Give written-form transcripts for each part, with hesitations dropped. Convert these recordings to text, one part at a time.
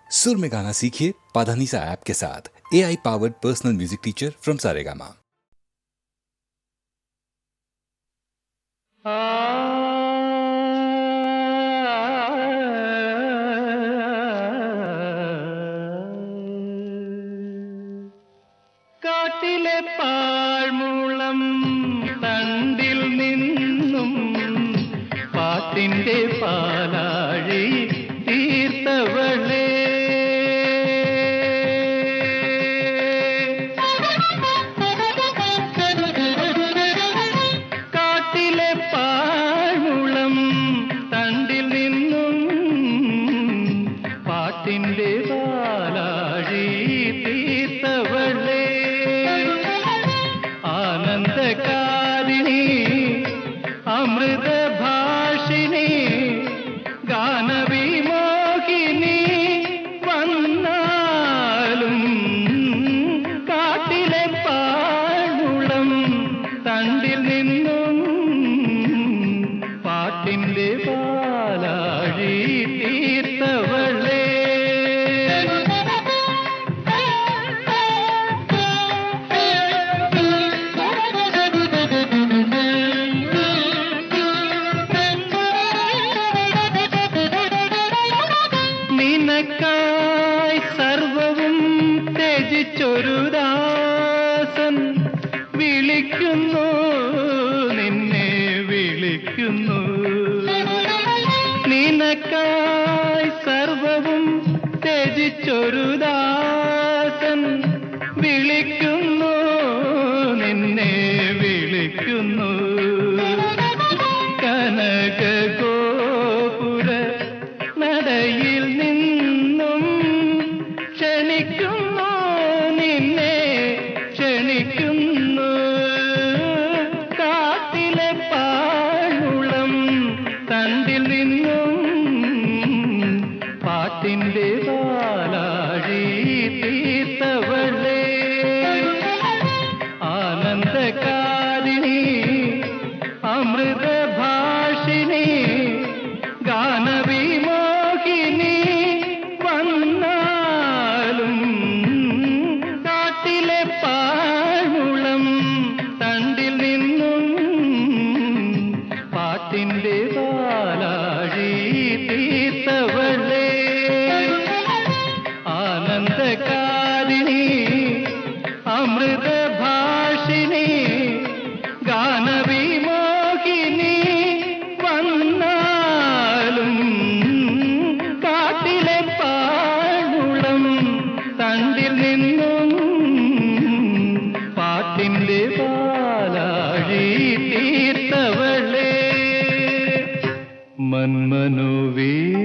सुर में गाना सीखिए पाधानीसा ऐप के साथ। AI powered personal music teacher from Saregama. കാട്ടിലെ പാഴ്മൂളം തണ്ടിൽ നിന്നും പാട്ടിന്റെ പാലാഴി തീർത്തവളേ, കാട്ടിലെ പാഴ്മൂളം തണ്ടിൽ നിന്നും പാട്ടിന്റെ പാലാഴി തീർത്തവളേ, ആനന്ദകാരിണി അമൃതഭാഷിണി ഗാനവിമോഹിനി വന്നാലും കാട്ടിലെ പാഴ്മൂളം തണ്ടിൽ നിന്നും പാട്ടിന്റെ പാലാഴി തീർത്തവളേ. നിനക്കായി സർവവും ത്യജിച്ചൊരു ദാസൻ വിളിക്കുന്നു, നിന്നെ വിളിക്കുന്നു. നിനക്കായി സർവവും ത്യജിച്ചൊരു ദാസൻ വിളിക്കുന്നു, നിന്നെ വിളിക്കുന്നു. കനകഗോപുര നടയിൽ നിന്നും ക്ഷണിക്കുന്നു, നിന്നെ ക്ഷണിക്കുന്നു. കാട്ടിലെ പാഴ്മൂളം തണ്ടിൽ നിന്നും പാട്ടിന്റെ പാലാഴി തീർത്തവളേ, ആനന്ദകാരിണി അമൃതഭാഷിണി ഗാനവിമോഹിനി വന്നാലും കാട്ടിലെ പാഴ്മൂളം തണ്ടിൽ നിന്നും പാട്ടിന്റെ പാലാഴി തീർത്തവളേ, ആനന്ദകാരിണി അമൃതഭാഷിണി ഗാനവിമോഹിനി വന്നാലും കാട്ടിലെ പാഴ്മൂളം തണ്ടിൽ നിന്നും പാട്ടിന്റെ പാലാഴി തീർത്തവളേ. മന്മനോവീണയിൽ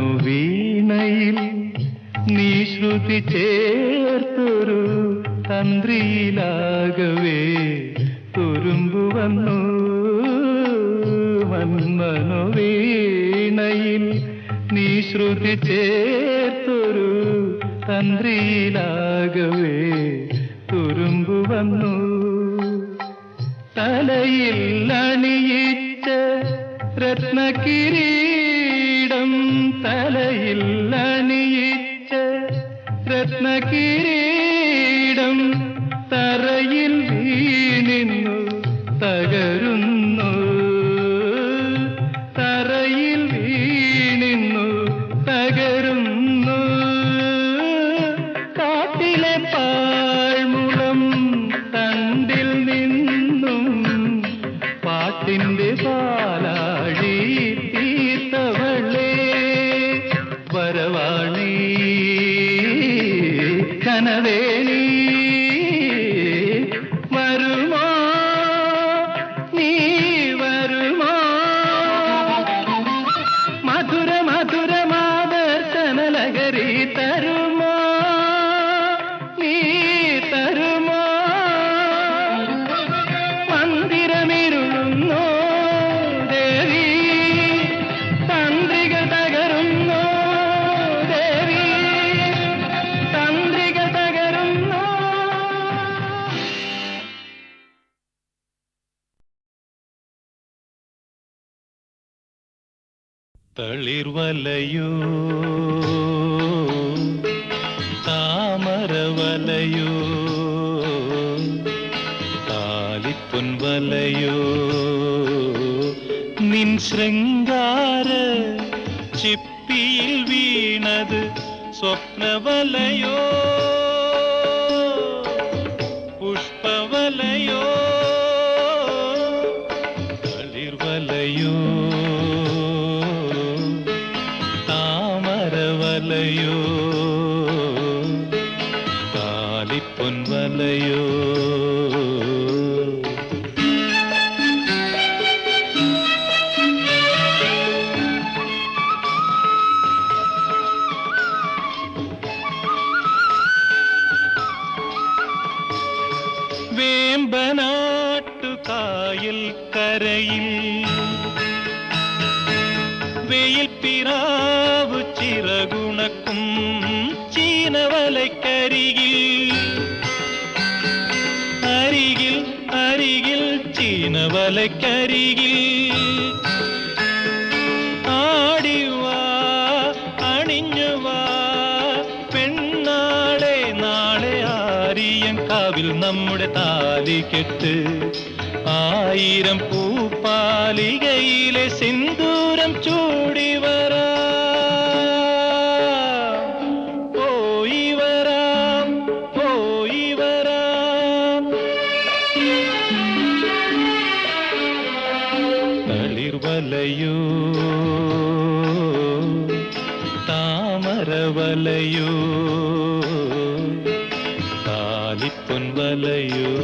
മന്മനോവീണയിൽ നീ ശ്രുതി ചേർത്തൊരു തന്ത്രിയിലാകവേ തുരുമ്പു വന്നു. മന്മനോവീണയിൽ നീ ശ്രുതി ചേർത്തൊരു തന്ത്രിയിലാകവേ തുരുമ്പു വന്നു. തലയിൽ അണിയിച്ച രത്നകിരീടം, തലയിൽ അണിയിച്ച രത്നകിരീടം തറയിൽ വീണിന്നു തകരുന്നു, തറയിൽ വീണിന്നു തകരുന്നു. കാട്ടിലെ പാഴ്മൂളം തണ്ടിൽ നിന്നും പാട്ടിന്റെ പാലാഴി തീർത്തവളേ, വരവാണി കനവേ തളിർവലയോ താമരവലയോ താലിപ്പൊൻവലയോ നിൻ ശൃംഗാര ചിപ്പിയിൽ വീണത് സ്വപ്നവലയോ പുഷ്പവലയോ തളിർവലയോ താമരവലയോ താലിപ്പൊൻവലയോ വേമ്പനാട്ടുകായൽ കരയിൽ വെയിൽ പിറാവു ചിറകുണക്കും ചീനവലക്കരികിൽ അരികിൽ അരികിൽ ചീനവലക്കരികിൽ ആടിവാ അണിഞ്ഞുവാ പെണ്ണാളെ നാളെ ആരിയങ്കാവിൽ നമ്മുടെ താലികെട്ട് ആയിരം പൂപ്പാലികയിലെ സിന്ദൂരം ചൂടി വരാം പോയി വരാം പോയി വരാം തളിർവലയോ താമരവലയോ താലിപ്പൊൻവലയോ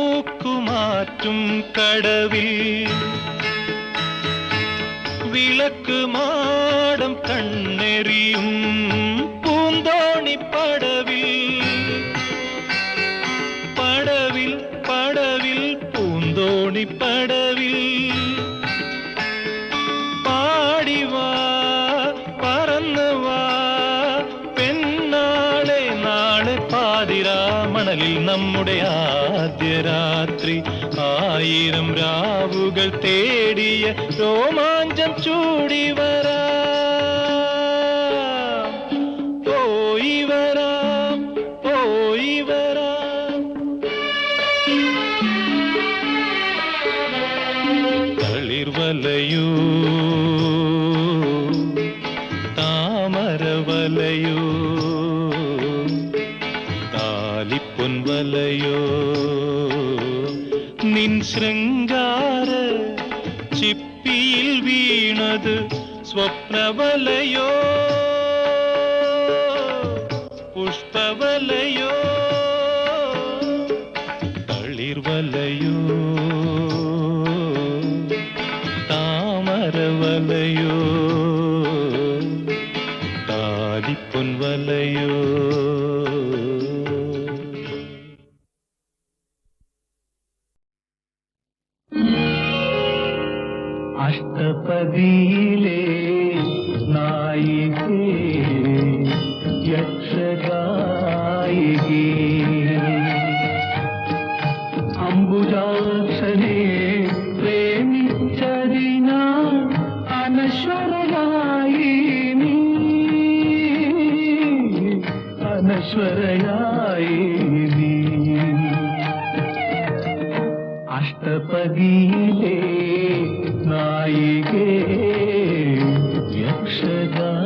വെള്ളിപ്പൂക്കുമാറ്റും കടവിൽ വിളക്ക് മാടം കണ്ണെറിയും പൂന്തോണിപ്പടവിൽ പടവിൽ പടവിൽ പൂന്തോണിപ്പടവിൽ പാടിവാ പറന്നുവാ പെണ്ണാളെ നാളെ പാതിരാമണലിൽ നമ്മുടെ ആദ്യ രാത്രി ആയിരം രാവുകൾ തേടിയ രോമാഞ്ചം ചൂടി വരാം പോയി വരാം പോയി വരാം തളിർവലയോ താമരവലയോ താലിപ്പൊൻവലയോ നിൻ ശൃംഗാര ചിപ്പിയിൽ വീണത് സ്വപ്നവലയോ പുഷ്പവലയോ തളിർവലയോ താമരവലയോ താലിപ്പൊൻവലയോ അഷ്ടപതിയിലെ നായികേ യക്ഷഗായികേ അംബുജാക്ഷനെ പ്രേമിച്ചതിനാൽ അനശ്വരയായി നീ അനശ്വരയായി നീ അഷ്ടപതിയിലെ നായികേ യക്ഷഗായികേ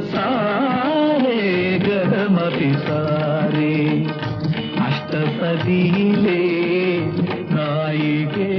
സാരേ ഗമപി സാരേ അഷ്ടപദീലേ നായികേ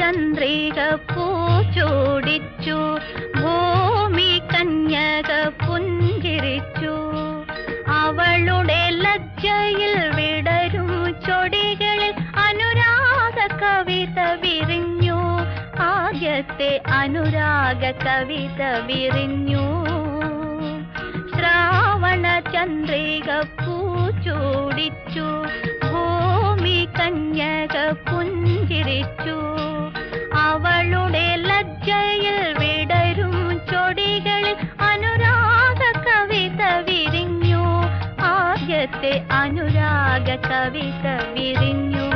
ചന്ദ്രിക പൂച്ചൂടിച്ചു ഭൂമി കന്യക പുഞ്ചിരിച്ചു അവളുടെ ലജ്ജയിൽ വിടരും ചൊടികളിൽ അനുരാഗ കവിത വിരിഞ്ഞു ആദ്യത്തെ അനുരാഗ കവിത വിരിഞ്ഞു ശ്രാവണ ചന്ദ്രിക പൂച്ചൂടിച്ചു ഭൂമി കന്യക പുഞ്ചിരിച്ചു അവളുടെ ലജ്ജയിൽ വിടരും ചൊടികളിൽ അനുരാഗ കവിത വിരിഞ്ഞു ആദ്യത്തെ അനുരാഗ കവിത വിരിഞ്ഞു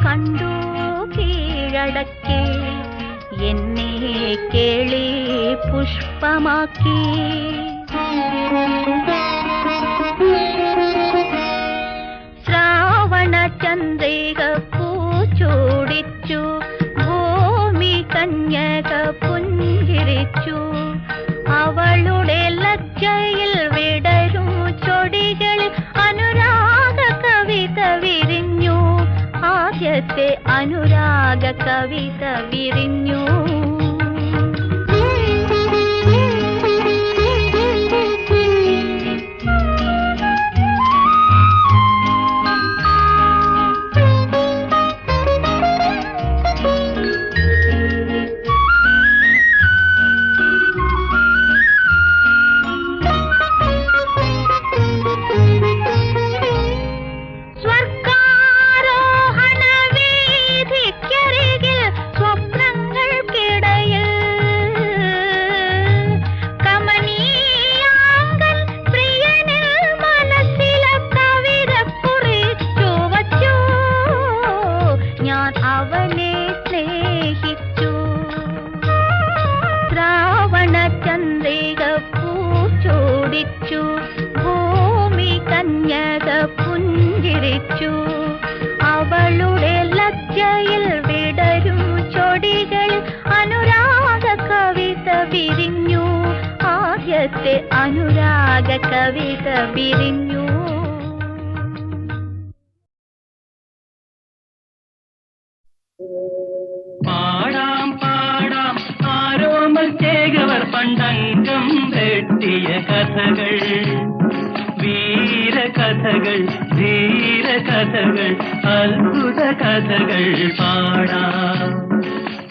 കണ്ടു കീഴടക്കി എന്നെ കേളി പുഷ്പമാക്കി ശ്രാവണ ചന്ദ്രിക പൂച്ചൂടിച്ചു ഭൂമി കന്യക പുഞ്ചിരിച്ചു അവളുടെ ലജ്ജയിൽ വിടരും ചൊടികളിൽ അനുരാഗ കവിത വിരിഞ്ഞു ആദ്യത്തെ അനുരാഗ കവിത വിരിഞ്ഞു ഭൂമി കന്യക പുഞ്ചിരിച്ചു അവളുടെ ലജ്ജയിൽ വിടരും ചൊടികളിൽ അനുരാഗ കവിത വിരിഞ്ഞു ആദ്യത്തെ അനുരാഗ കവിത വിരിഞ്ഞു പാടാം പാടാം ആരോമൽ ചേകവർ പണ്ടങ്കം വെട്ടിയ കഥകൾ വീരകഥകൾ ധീരകഥകൾ അത്ഭുത കഥകൾ പാടാം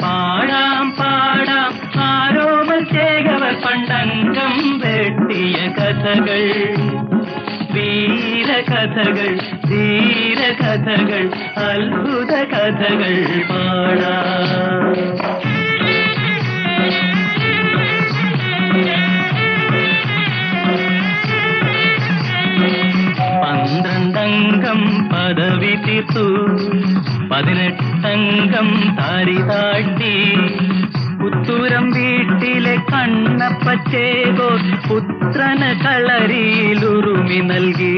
പാടാം പാടാം ആരോമൽ ചേകവർ പണ്ടങ്കം വെട്ടിയ കഥകൾ വീരകഥകൾ ധീരകഥകൾ അത്ഭുത കഥകൾ പാടാം പന്ത്രണ്ടംഗം പദവി തീർത്തു 18 താരി താട്ടി പുത്തൂരം വീട്ടിലെ കണ്ണപ്പച്ചേകോ പുത്രന കളരിയിലുറുമി നൽകി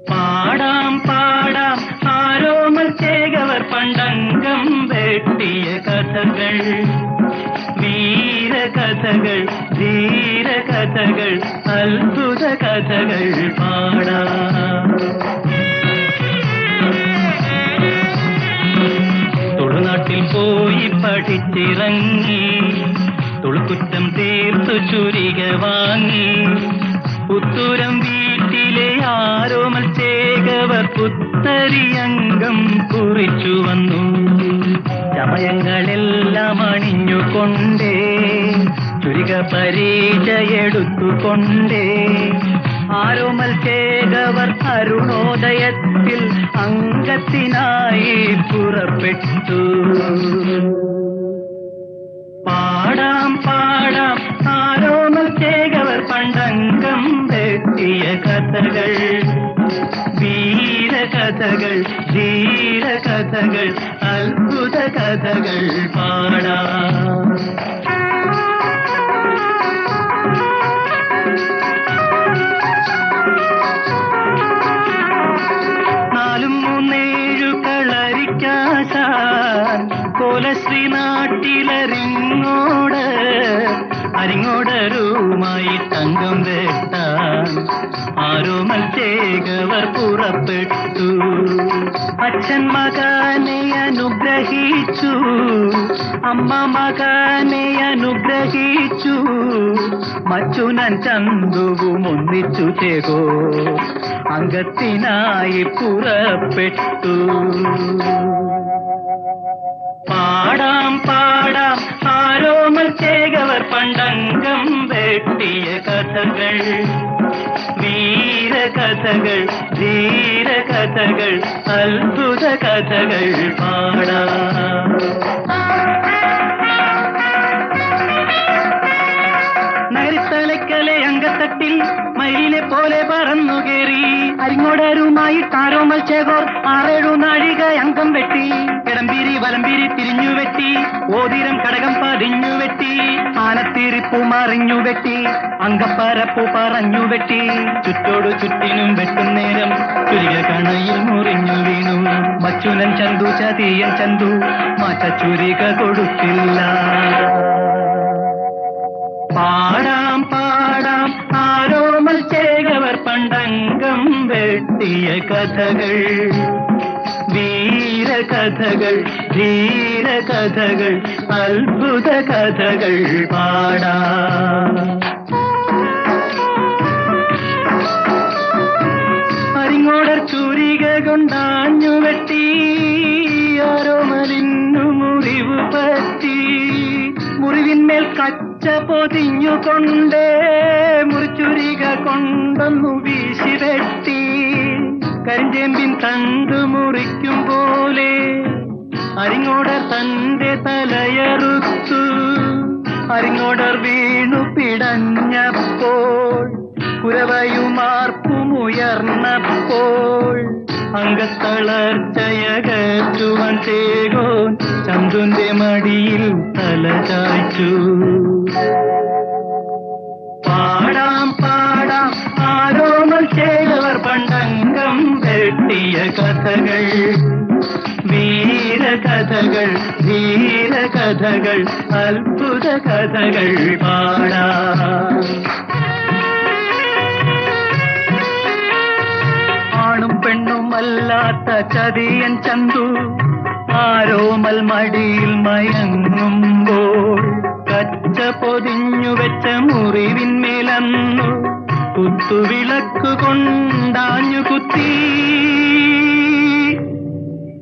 പാടാം പാടാം ആരോമൽ ചേകവർ പണ്ടങ്കം വെട്ടിയ കഥകൾ വീര കഥകൾ ധീര കഥകൾ അത്ഭുത കഥകൾ പാടാം. തുളുനാട്ടിൽ പോയി പഠിച്ചിറങ്ങി തുളുക്കുറ്റം തീർത്തു ചുരിക വാങ്ങി പുത്തൂരം വീട്ടിലെ ആരോമൽ ചേകവർ പുത്തരിയംഗം കുറിച്ചു വന്നു. ചമയങ്ങളെല്ലാം അണിഞ്ഞുകൊണ്ടേ ചുരിക പരിചയെടുത്തുകൊണ്ടേ ആരോമൽ ചേകവർ അരുണോദയത്തിൽ അംഗത്തിനായി പുറപ്പെട്ടു. പാടാം പാടാം ആരോമൽ ചേകവർ പണ്ടംഗം വെട്ടിയ കഥകൾ വീരകഥകൾ ധീരകഥകൾ അത്ഭുത കഥകൾ പാടാം. നാലും മൂന്നേഴു കളരിക്കാശാൻ കോലശ്രീ നാട്ടിലരിങ്ങോട് അരിങ്ങോടരുമായി തങ്കം വെട്ടാൻ ആരോമൽ ചേകവർ പുറപ്പെട്ടു. അച്ഛൻ മകനെ അനുഗ്രഹിച്ചു, അമ്മ മകനെ അനുഗ്രഹിച്ചു, മച്ചുനൻ ചന്തുവും ഒന്നിച്ചു ചേകോ അംഗത്തിനായി പുറപ്പെട്ടു. പാടാം പാടാം ആരോമൽ ചേകവർ പണ്ടംഗം വെട്ടിയ കഥകൾ വീരകഥകൾ ധീരകഥകൾ അത്ഭുത കഥകൾ പാടാം. നരിത്തലക്കലെ അങ്കത്തട്ടിൽ മയിലിനെ പോലെ പറന്നു കയറി അരിങ്ങോടരുമായി ആരോമൽ ചേകോർ 6-7 നാഴിക അംഗം വെട്ടി. കിടമ്പീരി വലമ്പീരി തിരിഞ്ഞു വെട്ടി, ഓതിരം കടകം പതിഞ്ഞു വെട്ടി, ആനത്തിരിപ്പു മറിഞ്ഞു വെട്ടി, അങ്കപ്പരപ്പു പറഞ്ഞു വെട്ടി. ചുറ്റോടു ചുറ്റിനും വെട്ടും നേരം ചുരിക കണയിൽ മുറിഞ്ഞു വീണു. മച്ചുനൻ ചന്തു ചതിയൻ ചന്തു മാറ്റ ചുരിക കൊടുത്തില്ല. പാടാം പാടാം ആരോമൽ ചേകവർ പണ്ടംഗം വെട്ടിയ കഥകൾ വീരകഥകൾ ധീരകഥകൾ അത്ഭുത കഥകൾ പാടാം. അരിങ്ങോടർ ചുരിക കൊണ്ടാഞ്ഞു വെട്ടി ആരോമലിന്നു മുറിവ് പറ്റി. മുറിവിന്മേൽ കച്ച പൊതിഞ്ഞുകൊണ്ടേ മുറിച്ചുരിക കൊണ്ടൊന്നു വീശി വെട്ടി. കരിഞ്ചേമ്പിൻ തണ്ട് മുറിക്കും പോലെ അരിങ്ങോടർ തന്റെ തലയറുത്തു. അരിങ്ങോടർ വീണു പിടഞ്ഞപ്പോൾ കുരവയുമാർപ്പുമുയർന്നപ്പോൾ അംഗത്തളർച്ചയകറ്റുവാൻ ചേകോൻ ചന്തുന്റെ മടിയിൽ തല ചായ്ച്ചു. പാടാം പാടാം ആരോമൽ ചേകവർ പണ്ടംഗം വെട്ടിയ കഥകൾ വീരകഥകൾ ധീരകഥകൾ അത്ഭുത കഥകൾ പാടാം. ആണും പെണ്ണുമല്ലാത്ത ചതിയൻ ചന്തു ആരോമൽ മടിയിൽ മയങ്ങുമ്പോൾ കച്ച പൊതിഞ്ഞു വെച്ച മുറിവിന്മേലന്നു കുത്തുവിളക്കു കൊണ്ടാഞ്ഞു കുത്തി.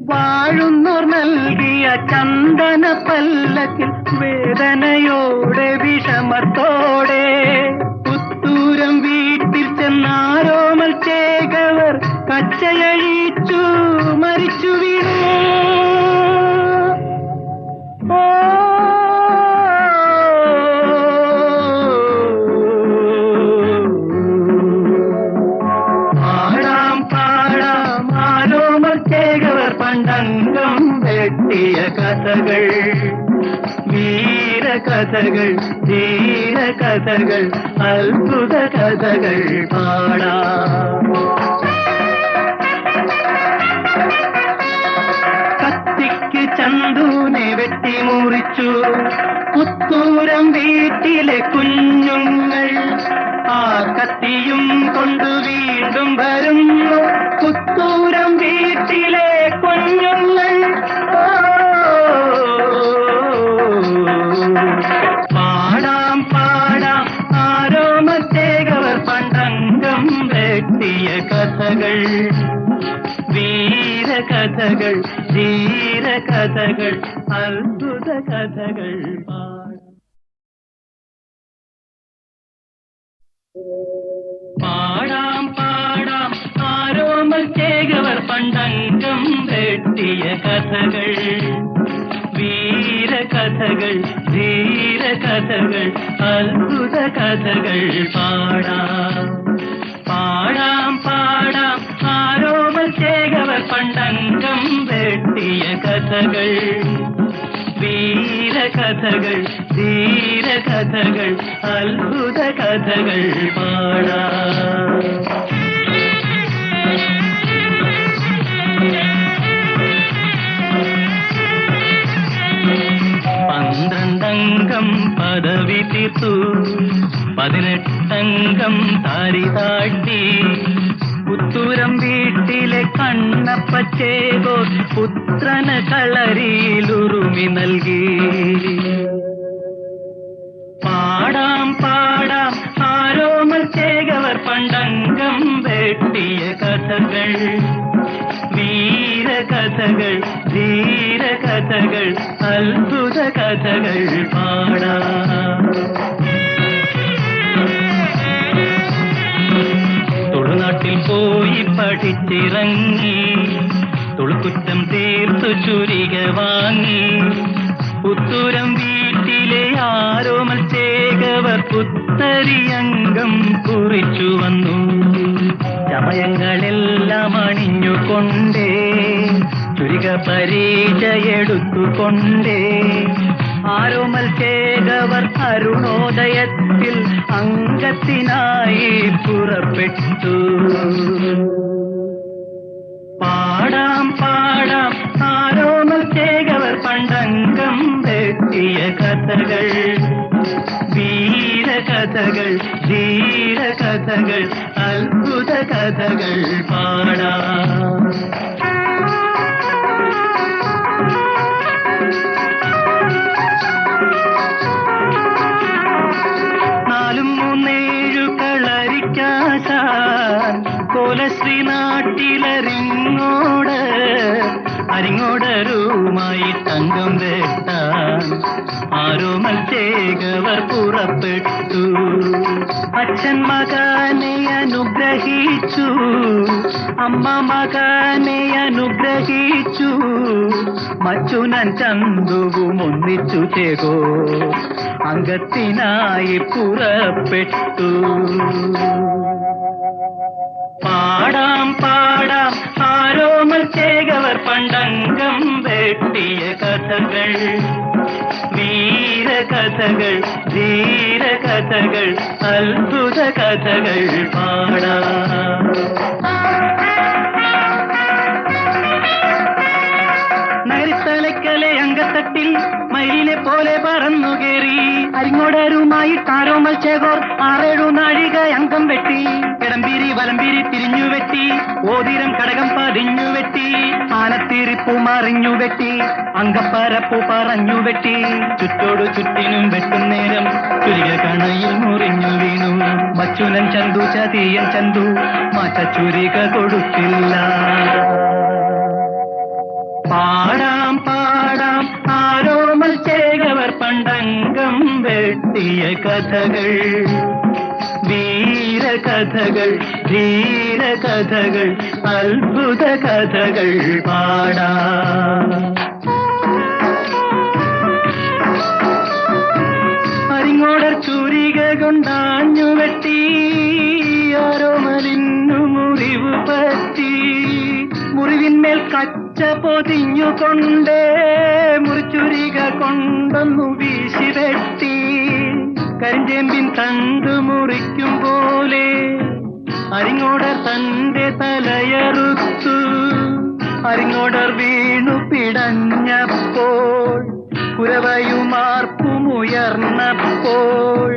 വാഴുന്നോർ നൽകിയ ചന്ദന പല്ലക്കിൽ വേദനയോടെ വിഷമത്തോടെ പുത്തൂരം വീട്ടിൽ ചെന്നാരോമൽ ചേകവർ കച്ചയഴിച്ചു മരിച്ചു വീണു. പാടാം പാടാം ആരോമൽ ചേകവർ പണ്ടംഗം വെട്ടിയ കഥകൾ വീരകഥകൾ ധീരകഥകൾ അത്ഭുത കഥകൾ പാടാം. കൊതിക്ക് ചന്ദൂനെ വെട്ടിമുറിച്ചു. പുത്തൂരം വീട്ടിലെ കുഞ്ഞുങ്ങൾ ആ കത്തിയും കൊണ്ട് വീണ്ടും വരുന്നു. പുത്തൂരം വീട്ടിലെ കുഞ്ഞുങ്ങൾ പാടാം പാടാം ആരോമത്തേകവർ പണ്ടംഗം വെട്ടിയ കഥകൾ, വീരകഥകൾ, ധീരകഥകൾ, അത്ഭുത കഥകൾ പാടാം പാടാം ആരോമത്തേകവർ പണ്ടംഗം വെട്ടിയ കഥകൾ, വീരകഥകൾ, ധീരകഥകൾ, അത്ഭുത കഥകൾ പാടാം പാടാം പാടാം ആരോമത്തേകവർ പണ്ടംഗം വെട്ടിയ കഥകൾ, വീരകഥകൾ, ധീരകഥകൾ, അത്ഭുത കഥകൾ പാടാം. പന്ത്രണ്ടംഗം പദവി തീർത്തു, 18 താരി താട്ടി. പുത്തൂരം വീട്ടിലെ കണ്ണപ്പച്ചേകോ പുത്രന് കളരിയിലുറുമി നൽകി. പാടാം പാടാം ആരോമത്തേകവർ പണ്ടംഗം വെട്ടിയ കഥകൾ, വീരകഥകൾ, ധീരകഥകൾ, അത്ഭുത കഥകൾ പാടാം. തുളുനാട്ടിൽ പോയി പഠിച്ചിറങ്ങി, തുളുക്കുറ്റം തീർത്തു ചുരിക വാങ്ങി. പുത്തൂരം വീട്ടിലെ ആരോമത്തേകവർ പുത്തരിയംഗം കുറിച്ചു വന്നു. ചമയങ്ങളെല്ലാം അണിഞ്ഞുകൊണ്ടേ, ചുരിക പരിചയെടുത്തുകൊണ്ടേ, ആരോമത്തേകവർ അരുണോദയത്തിൽ അംഗത്തിനായി പുറപ്പെട്ടു. പാടാം പാടാം ആരോമത്തേകവർ പണ്ടംഗം വെട്ടിയ കഥകൾ, വീരകഥകൾ, ധീരകഥകൾ, അത്ഭുത കഥകൾ പാടാം. കോലശ്രീ നാട്ടിലരിങ്ങോട് അരിങ്ങോടരുമായി തങ്കം വെട്ടാൻ ആരോമത്തേകവർ പുറപ്പെട്ടു. അച്ഛൻ മകനെ അനുഗ്രഹിച്ചു, അമ്മ മകനെ അനുഗ്രഹിച്ചു. മച്ചുനൻ ചന്തുവും ഒന്നിച്ചു ചേകോ അംഗത്തിനായി പുറപ്പെട്ടു. പാടാം പാടാം ആരോമത്തേകവർ പണ്ടംഗം വെട്ടിയ കഥകൾ, വീരകഥകൾ, ധീരകഥകൾ, അത്ഭുത കഥകൾ പാടാം. നഗരത്തലക്കലെ അങ്കത്തട്ടിൽ മയിലിനെ പോലെ പറന്നു കയറി. അരിങ്ങോടരുമായി താരോമൽ ചേകോർ 6-7 നാഴിക അംഗം വെട്ടി. കിടമ്പീരി വലമ്പീരി തിരിഞ്ഞു വെട്ടി, ഓതിരം കടകം പതിഞ്ഞു വെട്ടി. ആനത്തീരിപ്പൂ മറിഞ്ഞു വെട്ടി, അങ്കപ്പരപ്പൂ പറഞ്ഞു വെട്ടി. ചുറ്റോടു ചുറ്റിനും വെട്ടും നേരം ചുരിക കണയിൽ മുറിഞ്ഞു വീണു. മച്ചുനൻ ചന്തു ചതിയൻ ചന്തു മാറ്റ ചുരിക കൊടുത്തില്ല. പാടാം പാടാം ആരോമത്തേകവർ പണ്ടംഗം വെട്ടിയ കഥകൾ, വീരകഥകൾ, ധീരകഥകൾ, അത്ഭുത കഥകൾ പാടാം. അരിങ്ങോടർ ചുരിക കൊണ്ടാഞ്ഞു വെട്ടി, ആരോമലിന്നു മുറിവ് പറ്റി. മുറിവിന്മേൽ കച്ച പൊതിഞ്ഞുകൊണ്ടേ മുറിച്ചുരിക കൊണ്ടൊന്നു വീശി വെട്ടി. കരിഞ്ചേമ്പിൻ തണ്ട് മുറിക്കും പോലെ അരിങ്ങോടർ തന്റെ തലയറുത്തു. അരിങ്ങോടർ വീണു പിടഞ്ഞപ്പോൾ കുരവയുമാർപ്പുമുയർന്നപ്പോൾ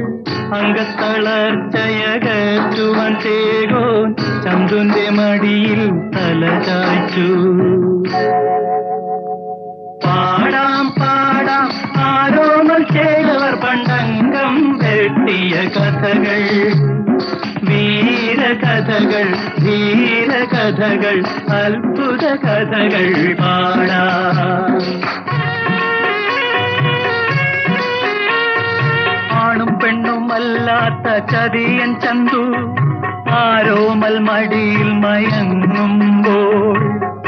അംഗത്തളർച്ചയകറ്റുവാൻ ചേകോൻ ചന്തുന്റെ മടിയിൽ തല ചായ്ച്ചു. പാടാം പാടാം ആരോമൽ ചേകവർ പണ്ടംഗം വെട്ടിയ കഥകൾ, വീരകഥകൾ, ധീരകഥകൾ, അത്ഭുത കഥകൾ പാടാം. ആണും പെണ്ണുമല്ലാത്ത ചതിയൻ ചന്തു ആരോമൽ മടിയിൽ മയങ്ങുമ്പോൾ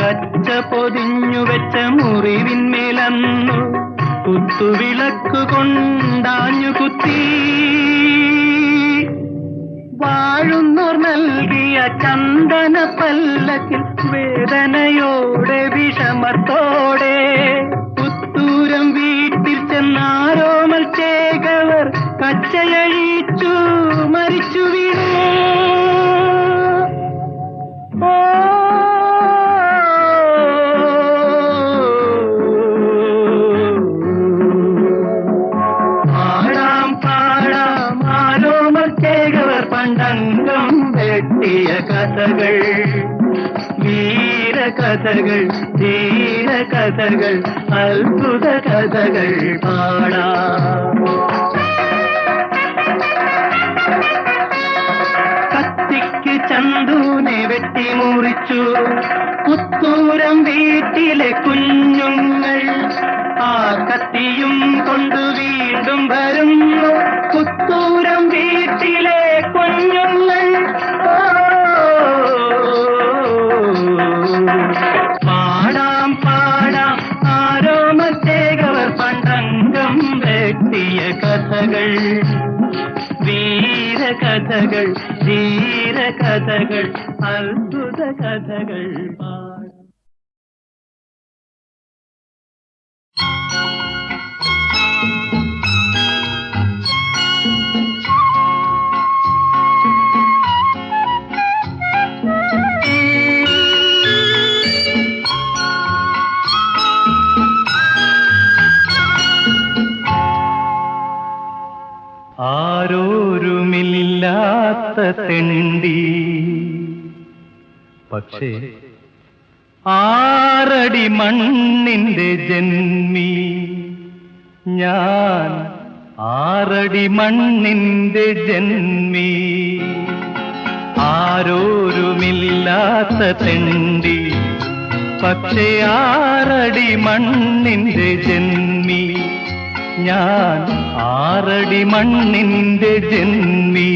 കച്ച പൊതിഞ്ഞു വെച്ച മുറിവിന്മേലന്നു കുത്തുവിളക്കു കൊണ്ടാഞ്ഞു കുത്തി. വാഴുന്നോർ നൽകിയ ചന്ദന പല്ലക്കിൽ വേദനയോടെ വിഷമത്തോടെ പുത്തൂരം വീട്ടിൽ ചെന്നാരോമൽ ചേകവർ കച്ചയഴിച്ചു മരിച്ചു വീണു. പാടാം പാടാം ആരോമൽ ചേകവർ പണ്ടംഗം വെട്ടിയ കഥകൾ, വീരകഥകൾ, ധീരകഥകൾ, അത്ഭുത കഥകൾ പാടാം. കത്തിക്ക് ചന്തുനെ വെട്ടിമുറിച്ചു പുത്തൂരം വീട്ടിലെ കുഞ്ഞുങ്ങൾ. ആ കത്തിയും കൊണ്ടു വീണ്ടും വരുന്നു പുത്തൂരം വീട്ടിലെ കുഞ്ഞുങ്ങൾ. പാടാം പാടാം ആരോമൽ ചേകവർ പണ്ടംഗം വെട്ടിയ കഥകൾ, വീരകഥകൾ, ധീരകഥകൾ, അത്ഭുത കഥകൾ പാടാം. ആരോരുമില്ലാത്ത തെണ്ടി പക്ഷേ 6 മണ്ണിന്റെ ജന്മി ഞാൻ, 6 മണ്ണിന്റെ ജന്മി. ആരോരുമില്ലാത്ത തെണ്ടി പക്ഷേ 6 മണ്ണിന്റെ ജന്മി ഞാൻ, 6 മണ്ണിന്റെ ജന്മി.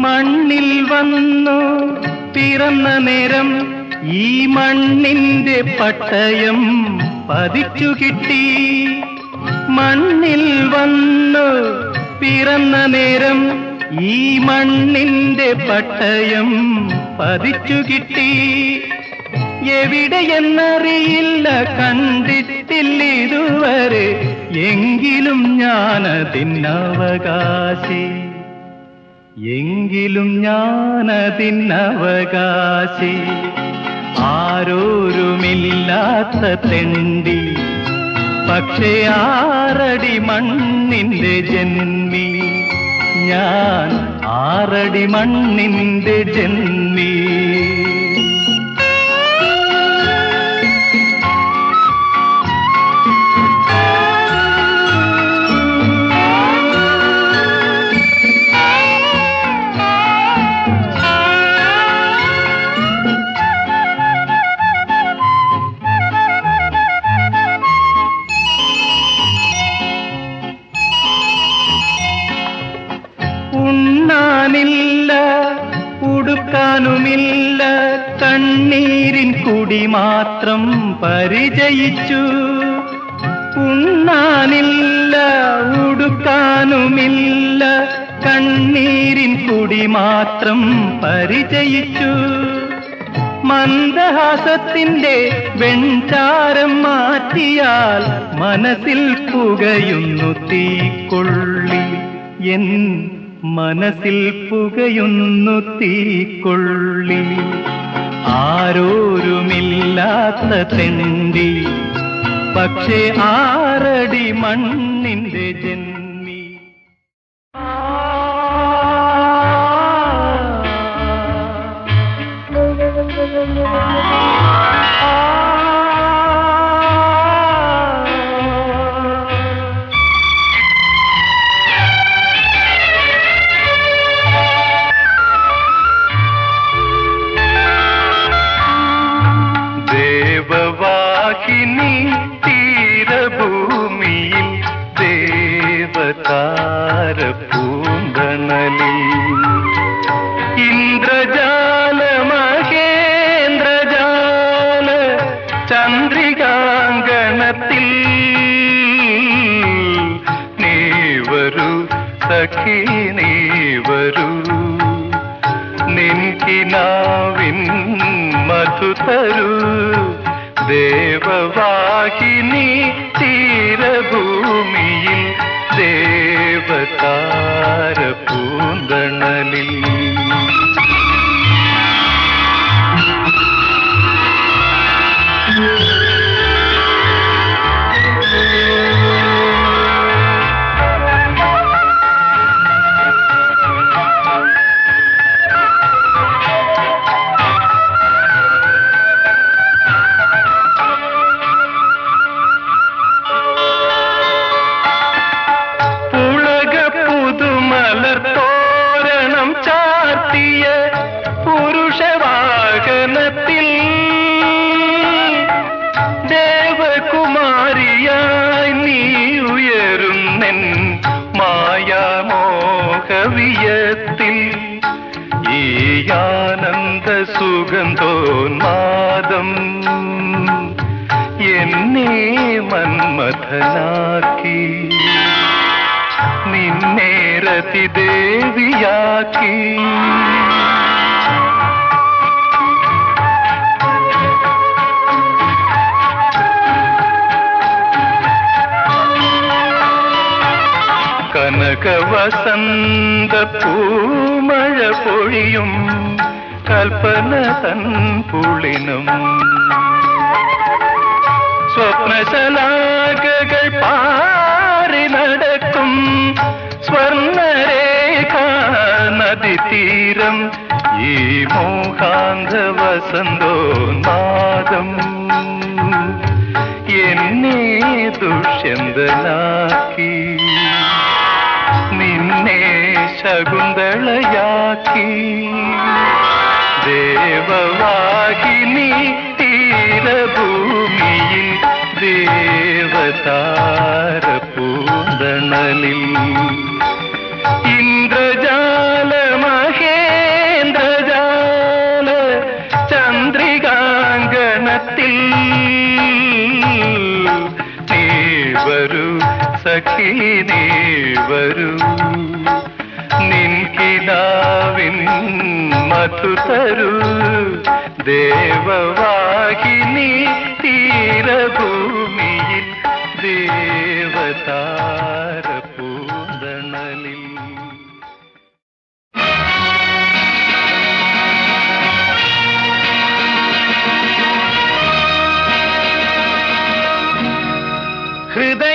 മണ്ണിൽ വന്നു പിറന്ന നേരം ഈ മണ്ണിന്റെ പട്ടയം പതിച്ചു കിട്ടി. മണ്ണിൽ വന്നു പിറന്ന നേരം ഈ മണ്ണിന്റെ പട്ടയം പതിച്ചു കിട്ടി. എവിടെയെന്നറിയില്ല, കണ്ടിട്ടില്ല ഇതുവരെ, എങ്കിലും ഞാനതിനവകാശി, എങ്കിലും ഞാനതിനവകാശി. ആരോരുമില്ലാത്ത തെണ്ടി പക്ഷേ 6 മണ്ണിന്റെ ജന്മി ഞാൻ, 6 മണ്ണിന്റെ ജന്മി. ഉണ്ണാനില്ല, ഉടുക്കാനുമില്ല, കണ്ണീരിൻ കുടി മാത്രം പരിചയിച്ചു. ഉണ്ണാനില്ല ഉടുക്കാനുമില്ല കണ്ണീരിൻ കുടി മാത്രം പരിചയിച്ചു മന്ദഹാസത്തിന്റെ വെൺചാരം മാറ്റിയാൽ മനസ്സിൽ പുകയുന്നു തീക്കൊള്ളി എൻ മനസ്സിൽ പുകയുന്നു തീക്കൊള്ളി ആരോരുമില്ലാത്ത തെണ്ടി പക്ഷേ 6 അടി മണ്ണിന്റെ ജന്മി ദേവവാഹിനി തീരഭൂമിയിൽ ദേവതാര പൂന്തണലിൽ ഇന്ദ്രജാല മഹേന്ദ്രജാല ചന്ദ്രികാങ്കണത്തിൽ നീ വരൂ സഖി നീ വരൂ നിൻകിനാവിൻ മധു തരൂ ദേവവാഹിനി തീരഭൂമിയിൽ ദേവതാര പൂന്തണലിൽ ദേവകുമാരിയായി നീ ഉയരുന്നെൻ മായാമോഹവിയത്തിൽ ഈ ആനന്ദ സുഗന്ധോന്മാദം എന്നെ മന്മഥനാക്കി നിന്നെ രതിദേവിയാക്കി കനകവസന്ത പൂമഴ പൊഴിയും കൽപ്പന തൻ പുളിനും സ്വപ്നശലാകകൾ പാറി നടക്കും സ്വർണരേഖ നദീതീരം ഈ മോഹാന്ത വസന്തോന്മാദം എന്നെ ദുഷ്യന്തനാക്കി നിന്നെ ശകുന്തളയാക്കി ദേവവാഹിനി തീരഭൂമിയിൽ ദേവതാര പൂന്തണലിൽ ഇന്ദ്രജാല മഹേന്ദ്രജാല ചന്ദ്രികാങ്കണത്തിൽ നീ വരൂ സഖി നീ വരൂ നിൻകിനാവിൻ മധു തരൂ ദേവവാഹിനി തീരഭൂമിയിൽ ദേവതാര പൂന്തണലിൽ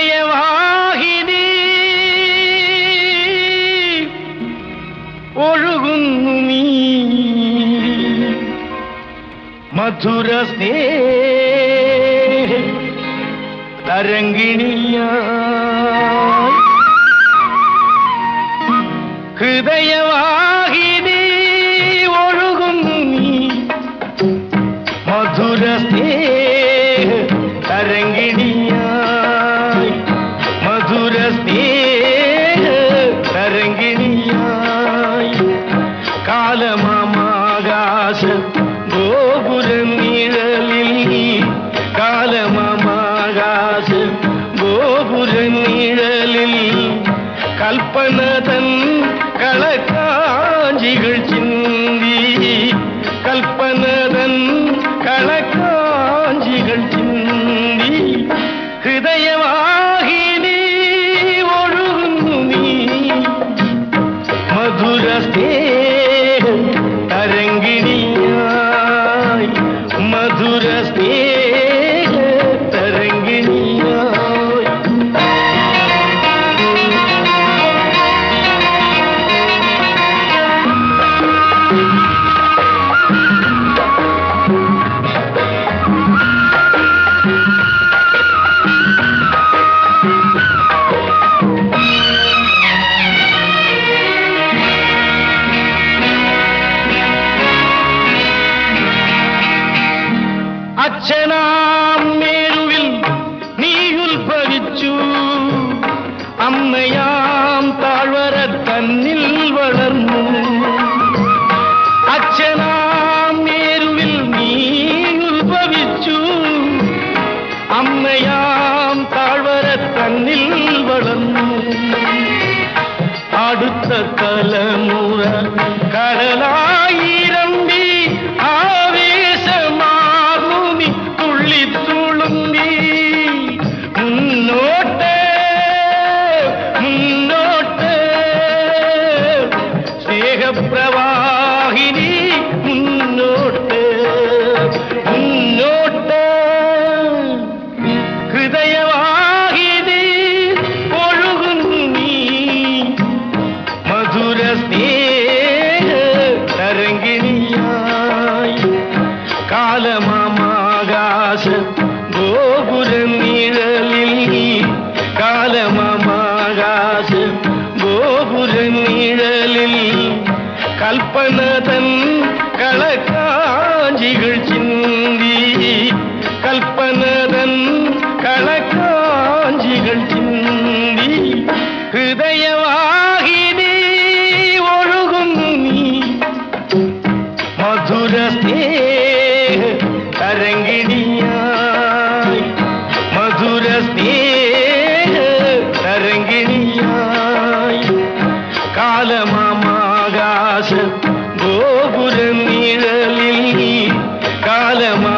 ഹൃദയവാഹിനി ഒഴുകുന്നു നീ മധുര സ്നേഹ തരംഗിണിയായി ഹൃദയവാഹിനി ഒഴുകുന്നു നീ മധുര സ്നേഹ തരംഗിണിയായി മധുര സ്നേഹ തരംഗിണിയായി കാലമാകാശ ഗോപുര നിഴലിൽ കാലമാകാശ ഗോപുര കളക്കാഞ്ചികൾ ചിന്തി കൽപ്പനതൻ കളക്കാഞ്ചികൾ ചിന്തി ഹൃദയവാഹിനി ഒഴുകുന്നു നീ മധുര സ്നേഹ തരംഗിണിയായി മധുര സ്നേഹ തരംഗിണിയായി അച്ഛനാം മേരുവിൽ നീ ഉത്ഭവിച്ചു അമ്മയാം താഴ്വര തന്നിൽ വളർന്നു അച്ഛനാം മേരുവിൽ നീ ഉത്ഭവിച്ചു അമ്മയാം താഴ്വര തന്നിൽ വളർന്നു അടുത്ത തലമുറ കടലായിരമ്പി ആവേശമാർന്നു തുള്ളിത്തുളുമ്പി മുന്നോട്ട് മുന്നോട്ട് സ്നേഹപ്രവാഹിനി മുന്നോട്ട് മുന്നോട്ട് ഹൃദയവാഹിനി ഒഴുകുന്നു നീ മധുര സ്നേഹ തരംഗിണിയായി കാലമാകാശ ഗോപുര നിഴലിൽ കാലമാകാശ ഗോപുര നിഴലിൽ കൽപ്പനതൻ കളക്കാഞ്ചികൾ ചിന്തി കൽപ്പനതൻ കളക്കാഞ്ചികൾ ചിന്തി ഹൃദയവാഹിനി ഒഴുകുന്നു നീ മധുര സ്നേഹ തരംഗിണിയായി മധുര സ്നേഹ തരംഗിണിയായി കാലമാകാശ ഗോപുര നിഴലിൽ കാലമാ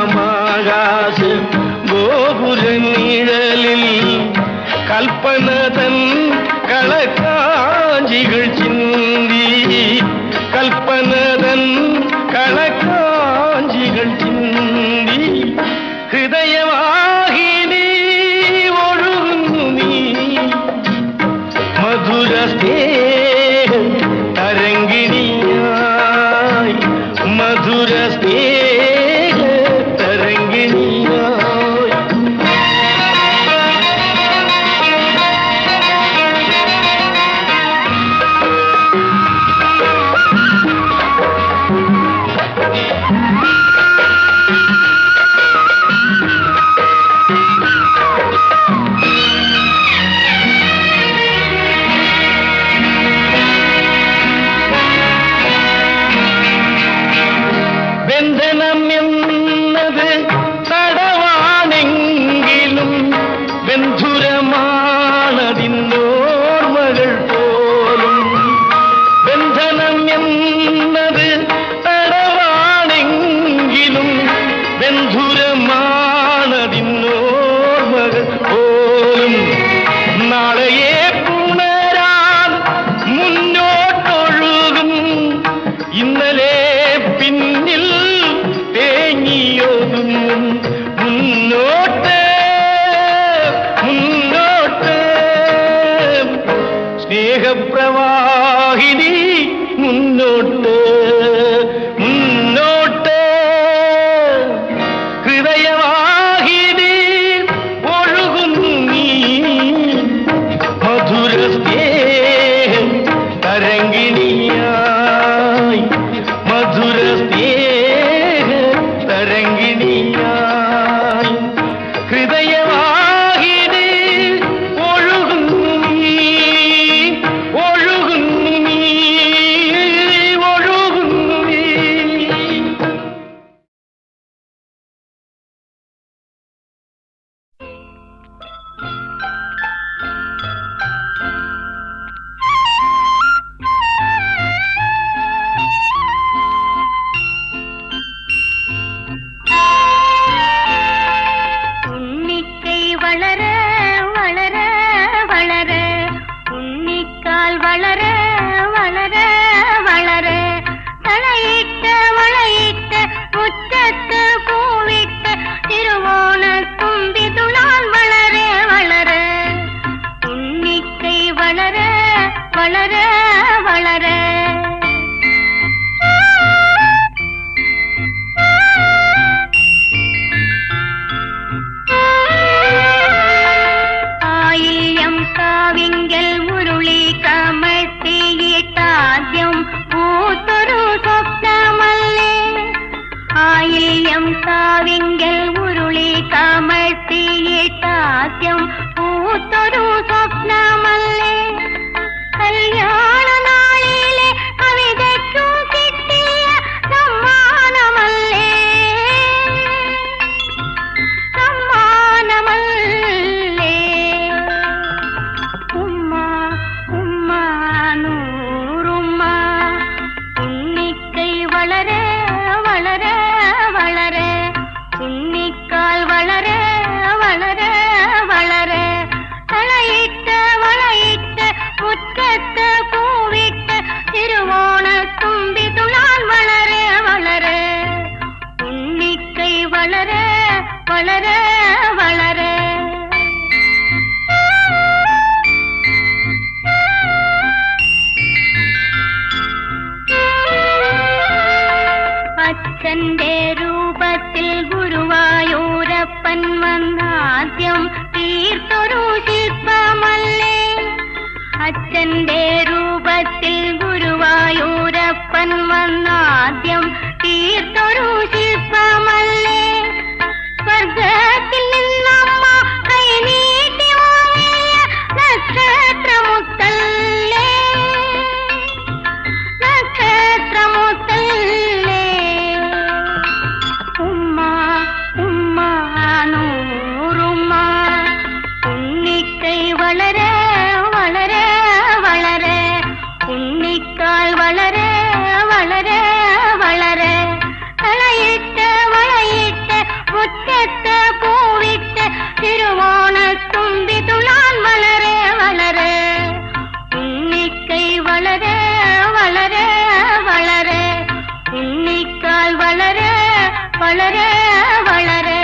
വളരെ വളരെ അച്ഛന്റെ രൂപത്തിൽ ഗുരുവായൂരപ്പൻ വന്നാദ്യം തീർത്തൊരു ശില്പമല്ലേ. അച്ഛന്റെ രൂപത്തിൽ ഗുരുവായൂരപ്പൻ വന്നാദ്യം തീർത്തൊരു ശില്പമല്ലേ. സ്വർഗത്തിൽ നിന്നമ്മ കൈനീട്ടി വാങ്ങിയ നക്ഷത്രമുത്തല്ലേ, നക്ഷത്രമുത്തല്ലേ. ഉമ്മ ഉമ്മ നൂറുമ്മ, ഉണ്ണിക്കൈ വളരെ വളരെ വളരെ, ഉണ്ണിക്കാൽ വളരെ വളരെ വളരെ. കളയിട്ട് വളയിട്ട് മുറ്റത്ത് പൂവിട്ട് തിരുവോണത്തുമ്പി തുളാൻ വളരെ വളരെ. ഉണ്ണിക്കൈ വളരെ വളരെ വളരെ, ഉണ്ണിക്കാൽ വളരെ വളരെ വളരെ.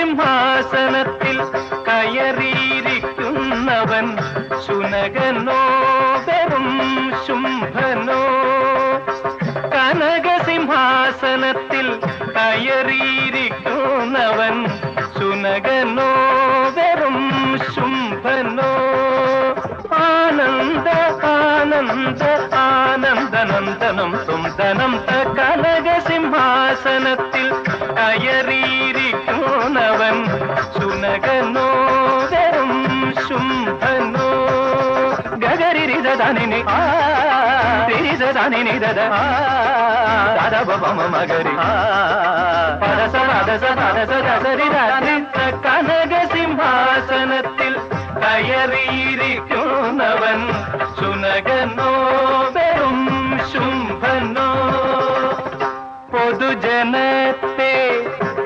കനകസിംഹാസനത്തിൽ കയറിയിരിക്കുന്നവൻ ശുനകനോ വെറും ശുംഭനോ. കനകസിംഹാസനത്തിൽ കയറിയിരിക്കുന്നവൻ ശുനകനോ വെറും ശുംഭനോ. ആനന്ദ ആനന്ദ ആനന്ദനന്ദനം സുന്ദനം കനകസിംഹാസനത്തിൽ കയറിയിരിക്കുന്നവൻ ശുനകനോ വെറും ശുംഭനോ. ഗഗരിരിതനിനി തിരിതനിനി ദദ മഗരി പദസ പദസ പദസ ദസരി കനകസിംഹാസനത്തിൽ കയറിയിരിക്കുന്നവൻ ശുനകനോ വെറും ശുംഭനോ. പൊതുജനത്തെ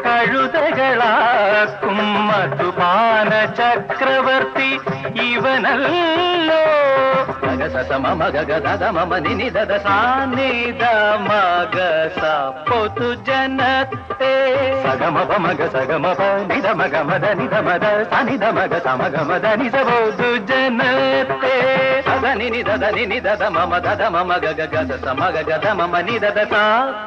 കഴുതകളാക്കും മധുപാന ചക്രവർത്തി ഇവനല്ലോ. പൊതുജനത്തെ സഗമപ മഗ സമഗമപ നിധമഗ മദ നിധമദ സനിധമഗ സമഗമദ നിധ. പൊതുജനത്തെ സദനി നിധനി നിധ മമ ദധ മമ ഗഗ ഗദ സമഗ ഗദ മമ നിധ സ.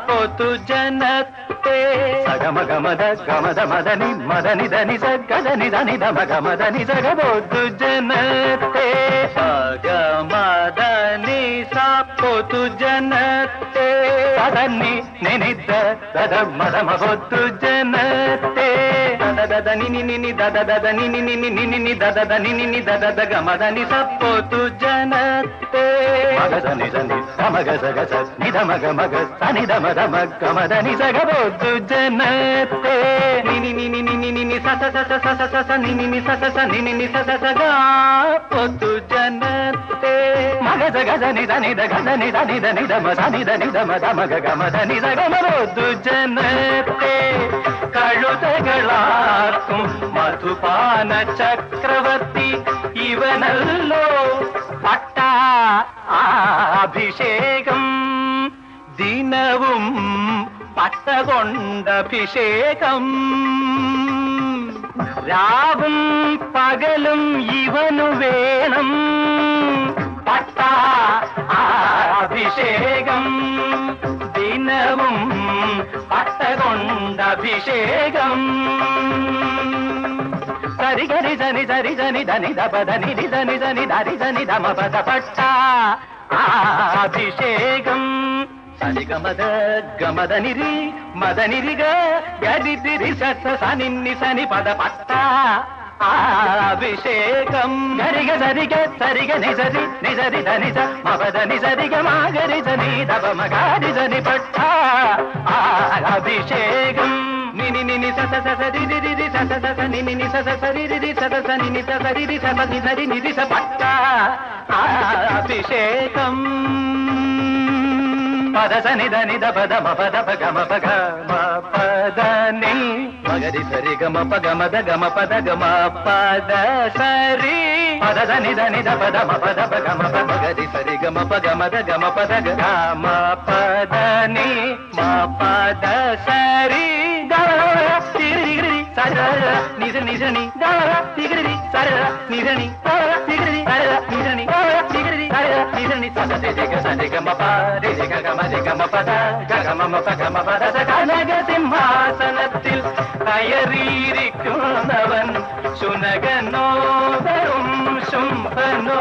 പൊതുജനത്തെ സഗമഗമദ ഗമദ മദനി മദനി ധനി സ ഗദ നിധ നിധ മഗ മദനി സഗ. പൊതുജനത്തെ സഗമദനി സ. പൊതുജനത്തെ സദനി നിനിധ ദധ മദ മ. പൊതുജനത്തെ ദദ നിനി നിനി ദദ ദദ നിനി നിനി നിനി നി ദദ ദ നിനി നി ദദ ദ ഗമദ നി സ. പൊതുജനത്തെ മഗ സനി സനി സമഗ സഗ സ നിധ മഗ മഗ സനി ധ മദ മ ഗമദ നി സഗ. പൊതുജനത്തെ നിനി നിനി നിനി നിനി സ സ സ സ സ സ നിനി നി സ സ സ നിനി നി സ സ സ ഗ. പൊതുജനത്തെ മഗ സ ഗ നി ധ നി ധ ഗ നി ധ നി ധ നി ധ മ സ നി ധ നി ധ മ ധ മഗ ഗമദ നി സ ഗ. പൊതുജനത്തെ കഴുതകളാർക്കും മധുപാന ചക്രവർത്തി ഇവനല്ലോ. പട്ടാഭിഷേകം ദിനവും പട്ട കൊണ്ടഭിഷേകം. രാവും പകലും ഇവനു വേണം. പട്ടാഭിഷേകം ദിനവും പട്ട കൊണ്ടഭിഷേകം. സരി ഗരി ജനി സരി ജനി ധനി ധ പദ നിധി ധനി ധനി ധരി ധനി ധമ പദ. പട്ടാഭിഷേകം സരി ഗമദ ഗമദ നിരി മദ നിരി ഗ ഗരി തിരി സ സ നി നി സനി പദ. അഭിഷേകം ഗരിക സരിക സരിക നിസരി നിസരി ധനിസ മപദ നിസരിക മാഗരി സനി ദപ മകാരി സനി പട്ട അഭിഷേകം നിനി നിനി സസ സസ രി രി രി സസ സസ നിനി നി സസ സരി രി രി സസ സ നിനി സസ രി രി സസ നി സരി നിരി സ പട്ട അഭിഷേകം പദ സനി ധനി ദ പദ മ പദ പ ഗ മ പ ഗ മ പദ നി മഗരി സരി ഗ മ പ ഗ മ ദ ഗ മ പദ ഗ മ പദ സരി പദ ധനി ധനി ദ പദ മ പദ പ ഗ മ പ മഗരി സരി ഗ മ പ ഗ മ ദ ഗ മ പദ ഗ മ പദ നി മ പദ സരി ഗ തിരി ഗിരി സര നിസ നിസനി ഗ തിരി സര നിസനി തിരി സര നിസനി തിരി സര നിസനി സദ ദേഗ സദ ഗ മ പ രി ഗ ഗ മ ഗ മ പദ ഗ ഗ മ മ പ ഗ മ പദ സ കനക സിംഹാസനത്തിൽ കയറിയിരിക്കുന്നവൻ ശുനകനോ ശുംഭനോ